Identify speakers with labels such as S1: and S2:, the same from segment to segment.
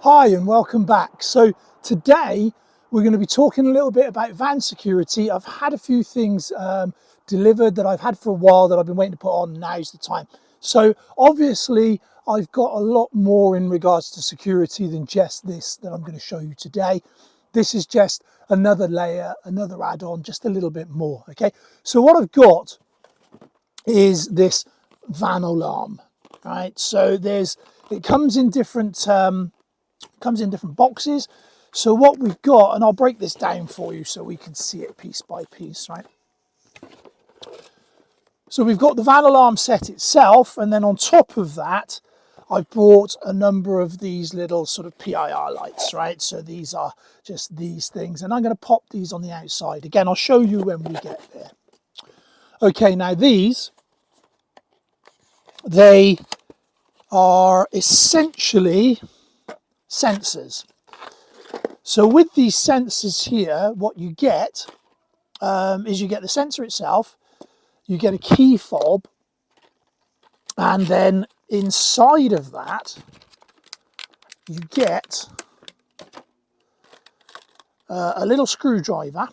S1: Hi and welcome back. So today we're going to be talking a little bit about van security. I've had a few things delivered that I've had for a while that I've been waiting to put on. Now's the time. So obviously I've got a lot more in regards to security than just this that I'm going to show you today. This is just another layer, another add-on, just a little bit more. Okay, so what I've got is this Vanolarm, right? So it comes in different boxes. So what we've got, and I'll break this down for you so we can see it piece by piece, right? So we've got the Vanolarm set itself, and then on top of that, I've brought a number of these little sort of PIR lights, right? So these are just these things, and I'm going to pop these on the outside. Again, I'll show you when we get there. Okay, now they are essentially sensors. So with these sensors here, what you get is you get the sensor itself, you get a key fob, and then inside of that, you get a little screwdriver,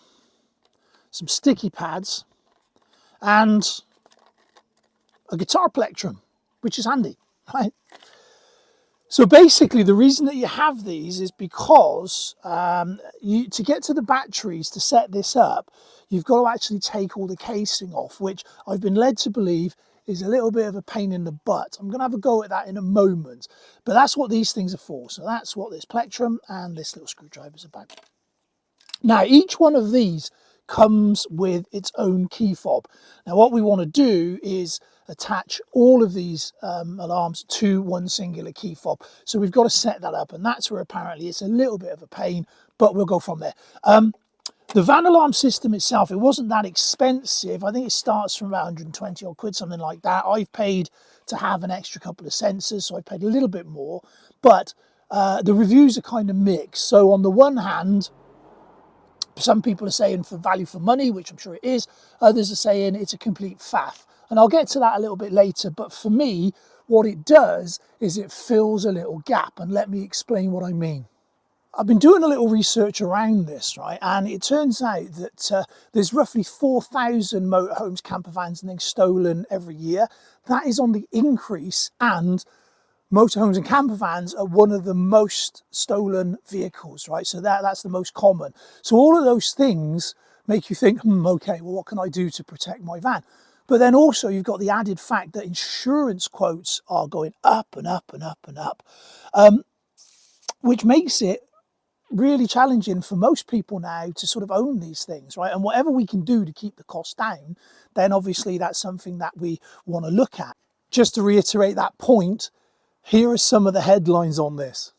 S1: some sticky pads, and a guitar plectrum, which is handy, right? So basically the reason that you have these is because to get to the batteries to set this up, you've got to actually take all the casing off, which I've been led to believe is a little bit of a pain in the butt. I'm going to have a go at that in a moment, but that's what these things are for. So that's what this plectrum and this little screwdriver is about. Now, each one of these comes with its own key fob. Now, what we want to do is attach all of these alarms to one singular key fob. So we've got to set that up, and that's where apparently it's a little bit of a pain, but we'll go from there. The Vanolarm system itself, it wasn't that expensive. I think it starts from about 120 odd quid, something like that. I've paid to have an extra couple of sensors, so I paid a little bit more, but the reviews are kind of mixed. So on the one hand, some people are saying for value for money, which I'm sure it is. Others are saying it's a complete faff. And I'll get to that a little bit later. But for me, what it does is it fills a little gap. And let me explain what I mean. I've been doing a little research around this, right? And it turns out that there's roughly 4,000 motorhomes, campervans and things stolen every year. That is on the increase, and motorhomes and campervans are one of the most stolen vehicles, right? So that's the most common. So all of those things make you think, okay, well, what can I do to protect my van? But then also you've got the added fact that insurance quotes are going up and up and up and up, which makes it really challenging for most people now to sort of own these things, right? And whatever we can do to keep the cost down, then obviously that's something that we want to look at. Just to reiterate that point, here are some of the headlines on this.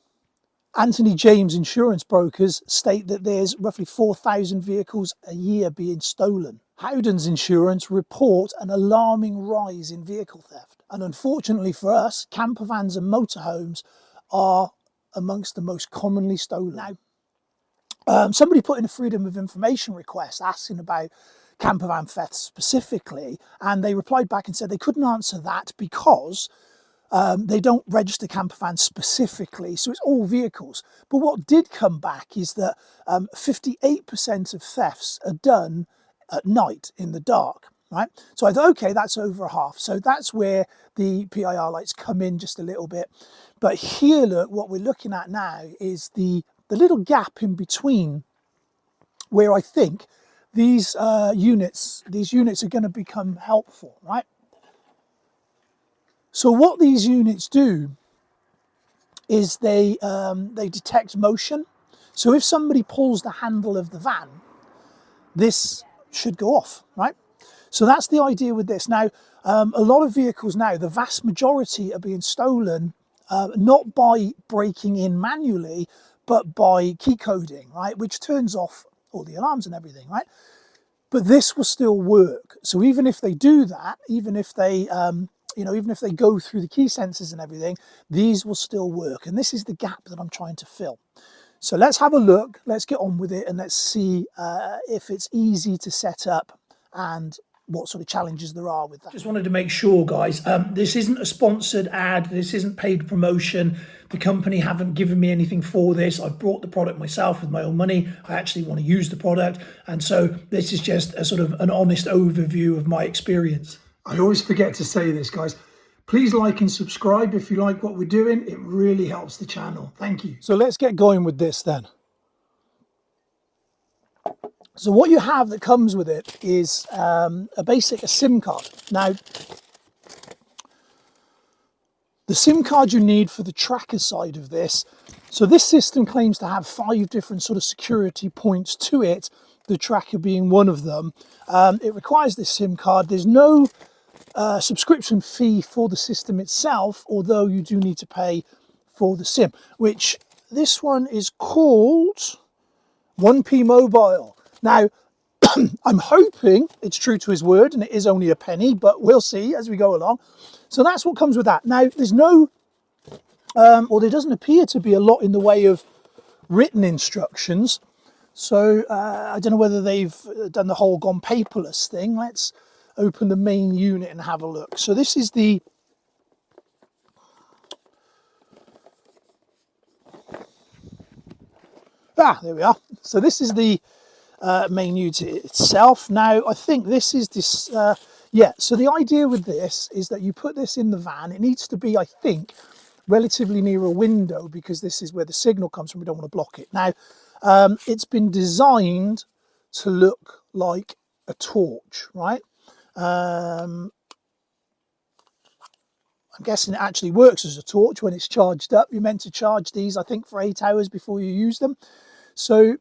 S1: Anthony James insurance brokers state that there's roughly 4,000 vehicles a year being stolen. Howden's Insurance report an alarming rise in vehicle theft. And unfortunately for us, campervans and motorhomes are amongst the most commonly stolen. Now, somebody put in a Freedom of Information request asking about campervan theft specifically, and they replied back and said they couldn't answer that because they don't register campervans specifically, so it's all vehicles. But what did come back is that 58% of thefts are done at night in the dark, right? So I thought, okay, that's over half. So that's where the PIR lights come in just a little bit. But here, look, what we're looking at now is the little gap in between where I think these units are going to become helpful, right? So what these units do is they detect motion. So if somebody pulls the handle of the van, this should go off, right? So that's the idea with this. Now, a lot of vehicles now, the vast majority are being stolen not by breaking in manually, but by key coding, right? Which turns off all the alarms and everything, right? But this will still work. So even if they do that, even if they go through the key sensors and everything, these will still work. And this is the gap that I'm trying to fill. So let's have a look, let's get on with it, and let's see if it's easy to set up and what sort of challenges there are with that. Just wanted to make sure, guys, this isn't a sponsored ad, this isn't paid promotion. The company haven't given me anything for this. I've bought the product myself with my own money. I actually want to use the product, and so this is just a sort of an honest overview of my experience. I always forget to say this, guys. Please like and subscribe if you like what we're doing. It really helps the channel. Thank you. So let's get going with this then. So what you have that comes with it is a SIM card. Now, the SIM card you need for the tracker side of this, so this system claims to have 5 different sort of security points to it, the tracker being one of them. It requires this SIM card. There's no subscription fee for the system itself, although you do need to pay for the SIM, which this one is called 1P Mobile. Now, I'm hoping it's true to his word and it is only a penny, but we'll see as we go along. So that's what comes with that. Now, there's no, or there doesn't appear to be a lot in the way of written instructions. So I don't know whether they've done the whole gone paperless thing. Let's open the main unit and have a look. So this is the there we are. So this is the main unit itself. Now I think this is this yeah, so the idea with this is that you put this in the van. It needs to be, I think, relatively near a window because this is where the signal comes from. We don't want to block it. Now it's been designed to look like a torch, right? I'm guessing it actually works as a torch when it's charged up. You're meant to charge these, I think, for 8 hours before you use them. So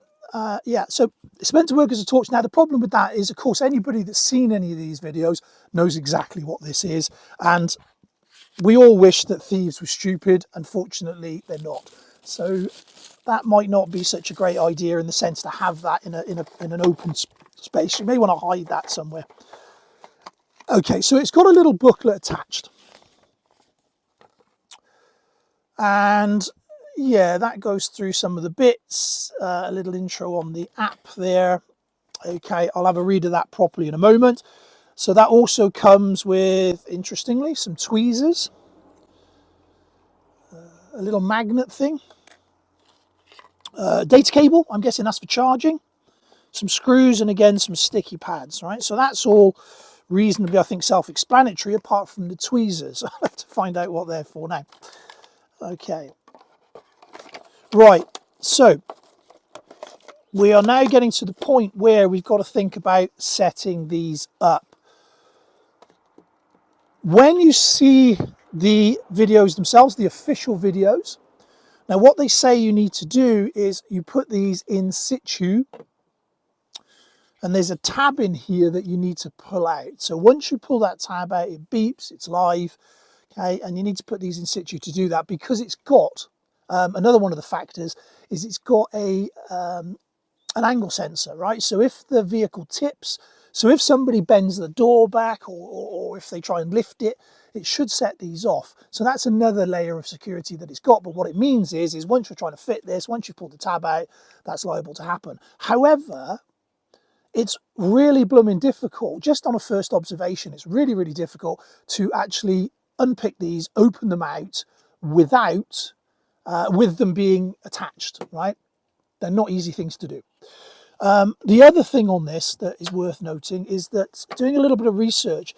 S1: yeah, so it's meant to work as a torch. Now the problem with that is, of course, anybody that's seen any of these videos knows exactly what this is, and we all wish that thieves were stupid. Unfortunately, they're not. So that might not be such a great idea in the sense to have that in an open space. You may want to hide that somewhere. Okay, so it's got a little booklet attached, and yeah, that goes through some of the bits, a little intro on the app there. Okay, I'll have a read of that properly in a moment. So that also comes with, interestingly, some tweezers, a little magnet thing, data cable, I'm guessing that's for charging, some screws, and again some sticky pads, right? So that's all reasonably, I think, self-explanatory apart from the tweezers. I'll have to find out what they're for now. Okay. Right, so we are now getting to the point where we've got to think about setting these up. When you see the videos themselves, the official videos, now what they say you need to do is you put these in situ, and there's a tab in here that you need to pull out. So once you pull that tab out, it beeps, it's live, okay, and you need to put these in situ to do that because it's got another one of the factors is it's got an angle sensor, right? So if the vehicle tips, so if somebody bends the door back or if they try and lift it, it should set these off. So that's another layer of security that it's got. But what it means is once you're trying to fit this, once you pull the tab out, that's liable to happen. However, it's really blooming difficult. Just on a first observation, it's really, really difficult to actually unpick these, open them out without with them being attached, right? They're not easy things to do. The other thing on this that is worth noting is that doing a little bit of research,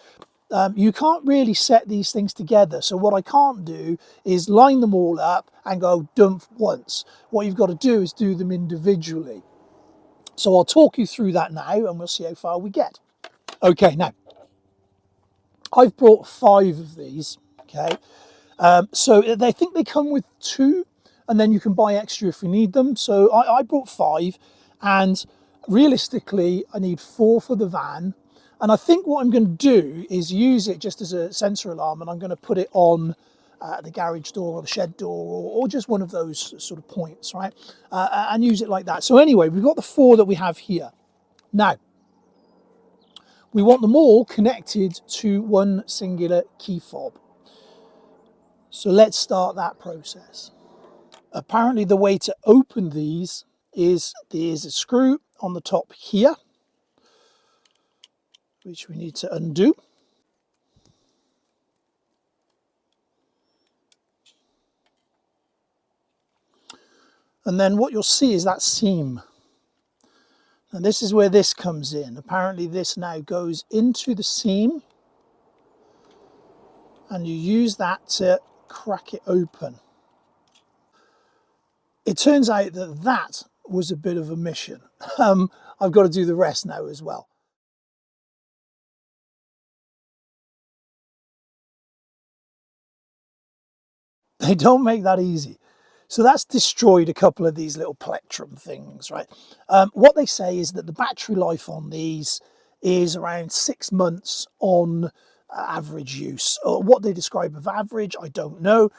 S1: you can't really set these things together. So what I can't do is line them all up and go dump once. What you've got to do is do them individually. So I'll talk you through that now and we'll see how far we get. Okay, now I've brought 5 of these, okay? So they think they come with 2 and then you can buy extra if you need them. So I brought 5, and realistically I need 4 for the van. And I think what I'm going to do is use it just as a sensor alarm, and I'm going to put it on the garage door or the shed door or just one of those sort of points, right? And use it like that. So anyway, we've got the 4 that we have here. Now, we want them all connected to one singular key fob. So let's start that process. Apparently the way to open these is there's a screw on the top here. which we need to undo. And then what you'll see is that seam. And this is where this comes in. Apparently this now goes into the seam and you use that to crack it open. It turns out that that was a bit of a mission. I've got to do the rest now as well. They don't make that easy. So that's destroyed a couple of these little plectrum things, right? What they say is that the battery life on these is around 6 months on average use. Or what they describe as average, I don't know.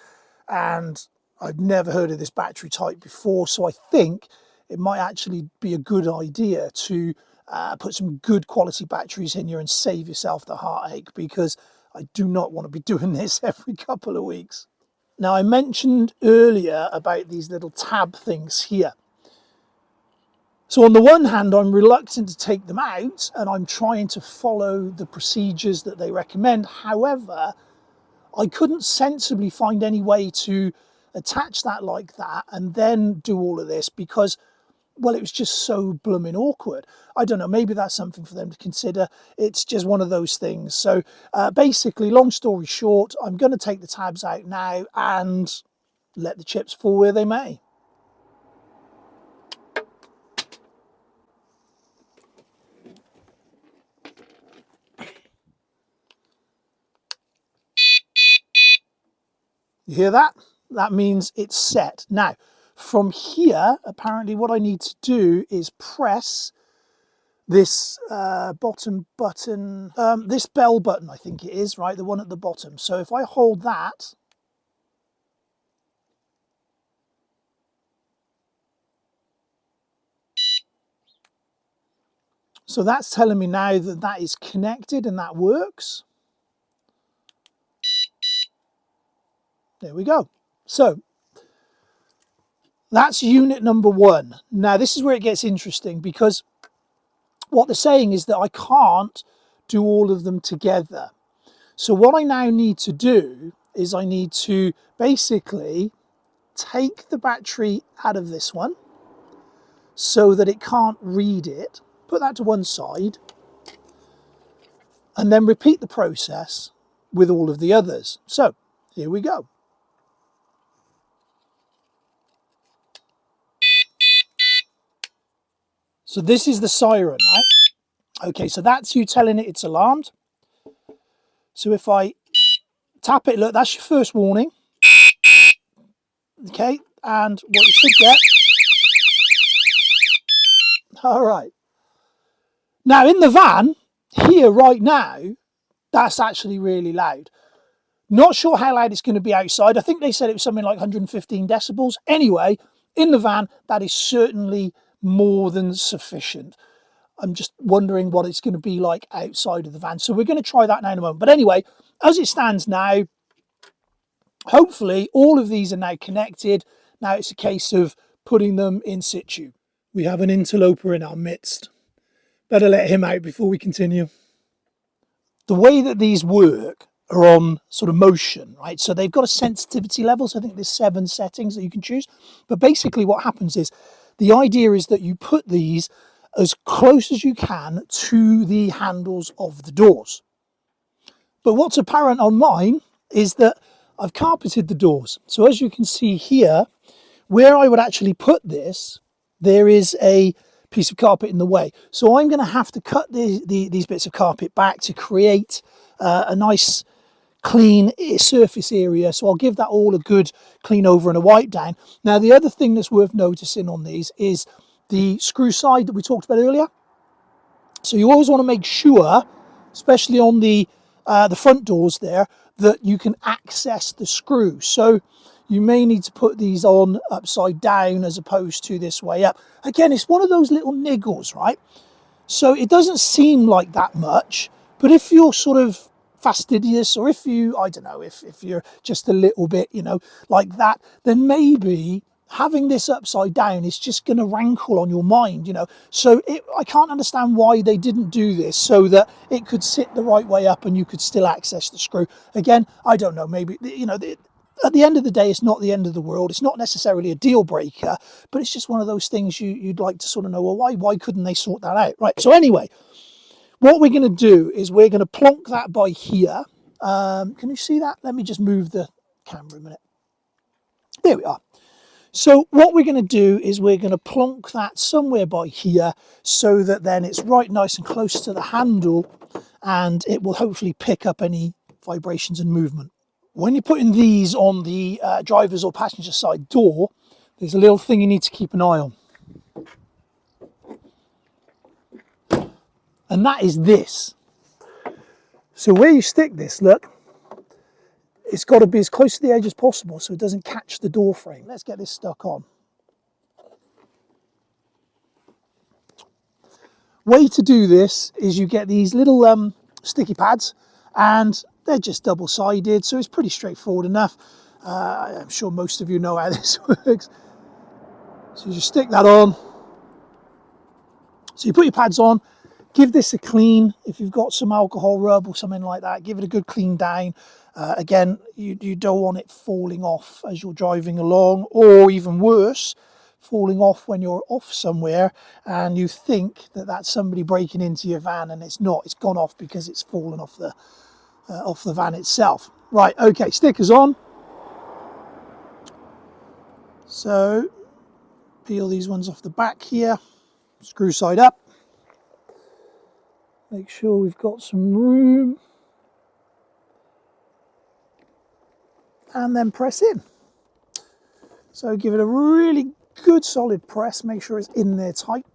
S1: And I've never heard of this battery type before. So I think it might actually be a good idea to put some good quality batteries in here and save yourself the heartache, because I do not want to be doing this every couple of weeks. Now, I mentioned earlier about these little tab things here. So on the one hand, I'm reluctant to take them out and I'm trying to follow the procedures that they recommend. However, I couldn't sensibly find any way to attach that like that and then do all of this because, well, it was just so blooming awkward. I don't know, maybe that's something for them to consider. It's just one of those things. So basically, long story short, I'm going to take the tabs out now and let the chips fall where they may. You hear that? That means it's set. Now, from here, apparently what I need to do is press this bottom button, this bell button, I think it is, right? The one at the bottom. So if I hold that, so that's telling me now that that is connected and that works. There we go. So that's unit number one. Now this is where it gets interesting, because what they're saying is that I can't do all of them together. So what I now need to do is I need to basically take the battery out of this one so that it can't read it, put that to one side, and then repeat the process with all of the others. So here we go. So this is the siren, right? Okay, so that's you telling it it's alarmed. So if I tap it, look, that's your first warning. Okay, and what you should get. All right. Now in the van, here right now, that's actually really loud. Not sure how loud it's going to be outside. I think they said it was something like 115 decibels. Anyway, in the van, that is certainly more than sufficient. I'm just wondering what it's going to be like outside of the van. So we're going to try that now in a moment. But anyway, as it stands now, hopefully all of these are now connected. Now it's a case of putting them in situ. We have an interloper in our midst. Better let him out before we continue. The way that these work are on sort of motion, right? So they've got a sensitivity level. So I think there's 7 settings that you can choose. But basically what happens is the idea is that you put these as close as you can to the handles of the doors. But what's apparent on mine is that I've carpeted the doors. So as you can see here, where I would actually put this, there is a piece of carpet in the way. So I'm going to have to cut these bits of carpet back to create a nice clean surface area. So I'll give that all a good clean over and a wipe down. Now the other thing that's worth noticing on these is the screw side that we talked about earlier. So you always want to make sure, especially on the front doors there, that you can access the screw. So you may need to put these on upside down as opposed to this way up. Again, it's one of those little niggles, right? So it doesn't seem like that much, but if you're sort of fastidious, or if you, I don't know, if you're just a little bit, you know, like that, then maybe having this upside down is just going to rankle on your mind, you know. So I can't understand why they didn't do this so that it could sit the right way up and you could still access the screw. Again, I don't know, maybe, you know, at the end of the day, it's not the end of the world. It's not necessarily a deal breaker, but it's just one of those things you'd like to sort of know, well, why couldn't they sort that out? Right, so anyway, what we're going to do is we're going to plonk that by here. Can you see that? Let me just move the camera a minute. There we are. So what we're going to do is we're going to plonk that somewhere by here so that then it's right nice and close to the handle and it will hopefully pick up any vibrations and movement. When you're putting these on the driver's or passenger side door, there's a little thing you need to keep an eye on. And that is this. So where you stick this, look, it's got to be as close to the edge as possible so it doesn't catch the door frame. Let's get this stuck on. Way to do this is you get these little sticky pads and they're just double-sided, so it's pretty straightforward enough. I'm sure most of you know how this works. So you just stick that on. So you put your pads on, give this a clean. If you've got some alcohol rub or something like that, give it a good clean down. Again, you don't want it falling off as you're driving along, or even worse, falling off when you're off somewhere and you think that that's somebody breaking into your van, and it's not. It's gone off because it's fallen off the van itself. Right, okay, stickers on. So peel these ones off the back here, screw side up. Make sure we've got some room. And then press in. So give it a really good solid press, make sure it's in there tight.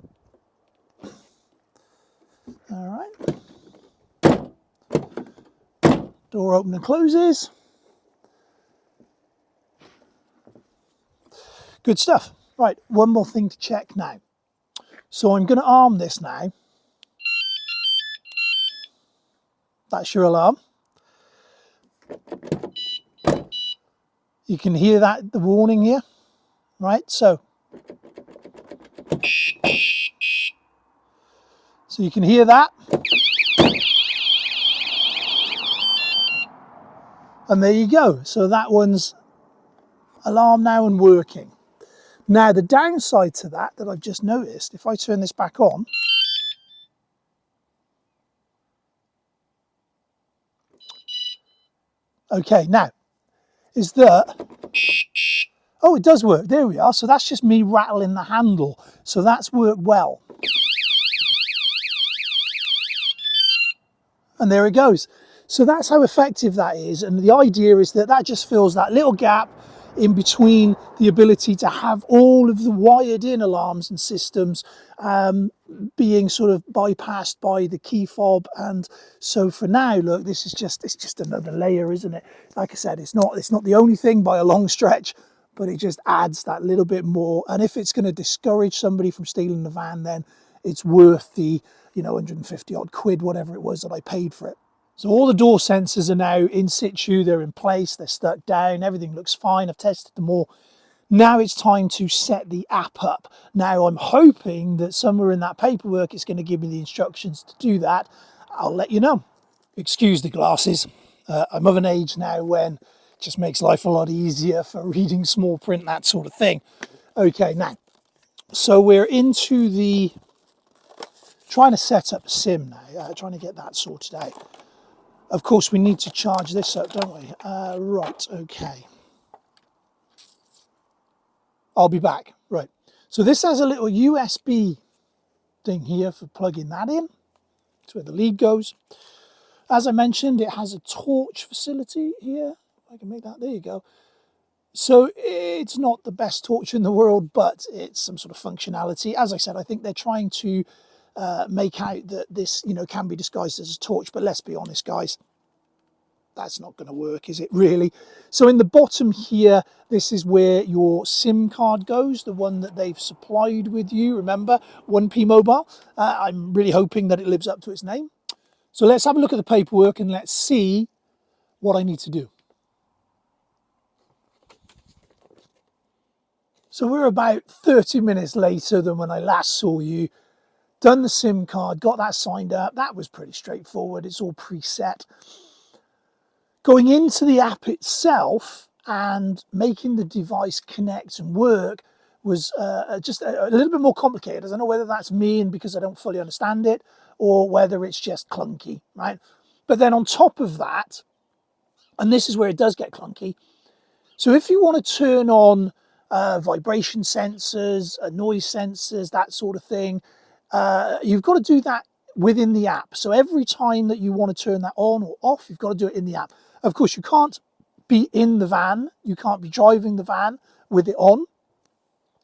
S1: All right. Door open and closes. Good stuff. Right, one more thing to check now. So I'm going to arm this now. That's your alarm. You can hear that, the warning here, right? So you can hear that. And there you go. So that one's alarm now and working. Now the downside to that I've just noticed, if I turn this back on, okay, now is that, oh, it does work. There we are. So that's just me rattling the handle. So that's worked well. And there it goes. So that's how effective that is. And the idea is that just fills that little gap in between the ability to have all of the wired in alarms and systems being sort of bypassed by the key fob. And so for now, look, this is it's just another layer, isn't it? Like I said, it's not the only thing by a long stretch, but it just adds that little bit more. And if it's going to discourage somebody from stealing the van, then it's worth the, you know, 150 odd quid, whatever it was that I paid for it. So all the door sensors are now in situ, they're in place, they're stuck down, everything looks fine, I've tested them all. Now it's time to set the app up. Now I'm hoping that somewhere in that paperwork it's going to give me the instructions to do that. I'll let you know. Excuse the glasses. I'm of an age now when it just makes life a lot easier for reading small print, that sort of thing. Okay, now, so we're into the trying to set up a sim now, trying to get that sorted out. Of course, we need to charge this up, don't we? Right, okay. I'll be back. Right. So this has a little USB thing here for plugging that in. That's where the lead goes. As I mentioned, it has a torch facility here. I can make that. There you go. So it's not the best torch in the world, but it's some sort of functionality. As I said, I think they're trying to make out that this, you know, can be disguised as a torch, but let's be honest, guys, that's not going to work, is it really? So in the bottom here, this is where your SIM card goes, the one that they've supplied with you, remember, 1P Mobile. I'm really hoping that it lives up to its name. So let's have a look at the paperwork and let's see what I need to do. So we're about 30 minutes later than when I last saw you. Done the SIM card, got that signed up. That was pretty straightforward. It's all preset. Going into the app itself and making the device connect and work was just a little bit more complicated. I don't know whether that's me and because I don't fully understand it, or whether it's just clunky, right? But then on top of that, and this is where it does get clunky, so if you want to turn on vibration sensors, noise sensors, that sort of thing, you've got to do that within the app. So every time that you want to turn that on or off, you've got to do it in the app. Of course, you can't be in the van. You can't be driving the van with it on,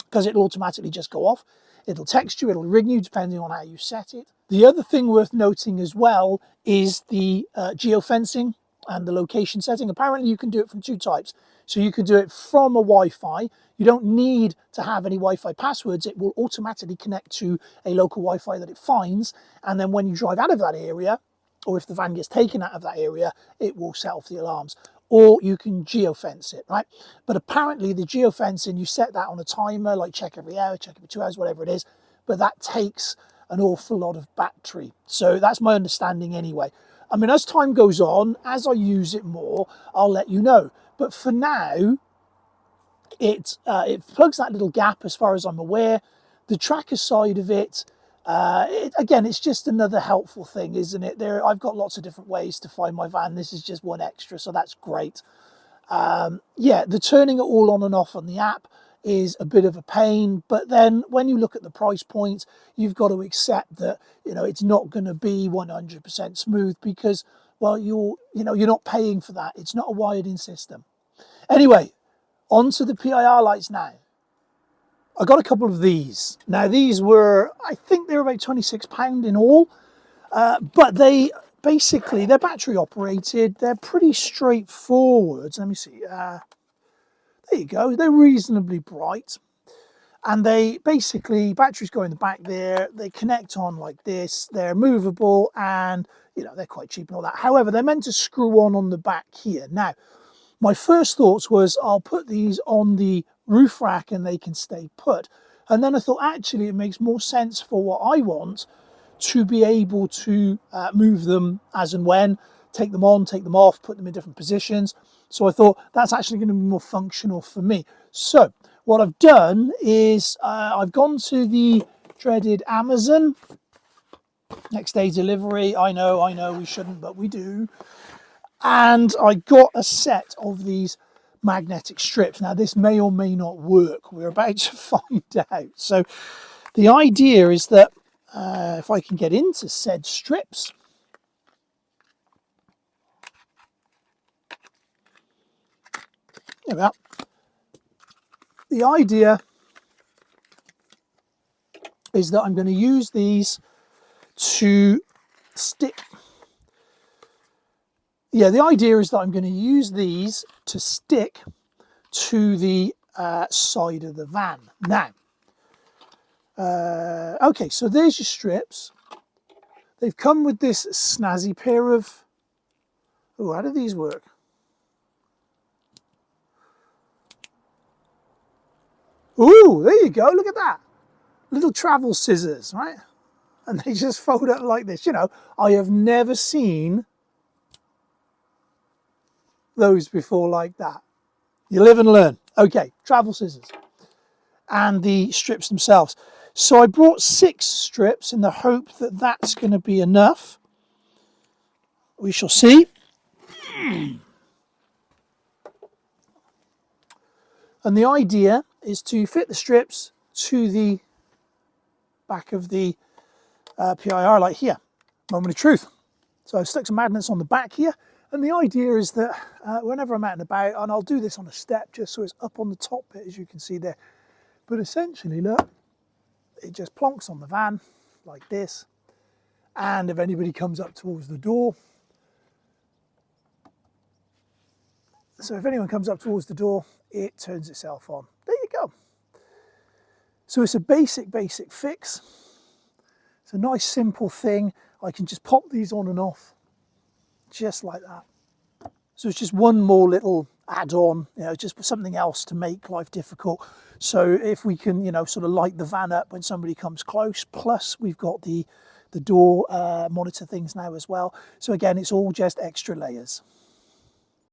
S1: because it'll automatically just go off. It'll text you, it'll ring you, depending on how you set it. The other thing worth noting as well is the geofencing and the location setting. Apparently you can do it from two types. So you can do it from a Wi-Fi. You don't need to have any Wi-Fi passwords. It will automatically connect to a local Wi-Fi that it finds. And then when you drive out of that area, or if the van gets taken out of that area, it will set off the alarms. Or you can geofence it, right? But apparently the geofencing, you set that on a timer, like check every hour, check every 2 hours, whatever it is, but that takes an awful lot of battery. So that's my understanding anyway. I mean, as time goes on, as I use it more, I'll let you know. But for now, it plugs that little gap as far as I'm aware. The tracker side of it, again, it's just another helpful thing, isn't it? I've got lots of different ways to find my van. This is just one extra, so that's great. Yeah, the turning it all on and off on the app is a bit of a pain, but then when you look at the price point, you've got to accept that, you know, it's not going to be 100% smooth because, well, you're not paying for that. It's not a wired-in system. Anyway, on to the PIR lights now. I got a couple of these. Now these were, I think they were about £26 in all, but they're battery operated. They're pretty straightforward. Let me see. There you go. They're reasonably bright. And they basically, batteries go in the back there. They connect on like this. They're movable and, you know, they're quite cheap and all that. However, they're meant to screw on the back here. Now, my first thoughts was I'll put these on the roof rack and they can stay put. And then I thought, actually, it makes more sense for what I want to be able to move them as and when, take them on, take them off, put them in different positions. So I thought that's actually going to be more functional for me. So what I've done is I've gone to the dreaded Amazon. Next day delivery. I know we shouldn't, but we do. And I got a set of these magnetic strips. Now this may or may not work. We're about to find out. So the idea is that if I can get into said strips, there we are. The idea is that I'm going to use these to stick. Yeah, the idea is that I'm going to use these to stick to the side of the van. Now, okay, so there's your strips. They've come with this snazzy pair of, oh, how do these work? Ooh, there you go, look at that. Little travel scissors, right? And they just fold up like this. You know, I have never seen those before like that. You live and learn. Okay, travel scissors. And the strips themselves. So I brought 6 strips in the hope that that's going to be enough. We shall see. And the idea is to fit the strips to the back of the PIR light here. Moment of truth. So I've stuck some magnets on the back here. And the idea is that whenever I'm out and about, and I'll do this on a step just so it's up on the top bit, as you can see there. But essentially, look, it just plonks on the van like this. And if anybody comes up towards the door, so if anyone comes up towards the door, it turns itself on. There you go. So it's a basic fix. It's a nice simple thing. I can just pop these on and off just like that. So it's just one more little add-on, you know, just something else to make life difficult. So if we can, you know, sort of light the van up when somebody comes close, plus we've got the door monitor things now as well. So again, it's all just extra layers.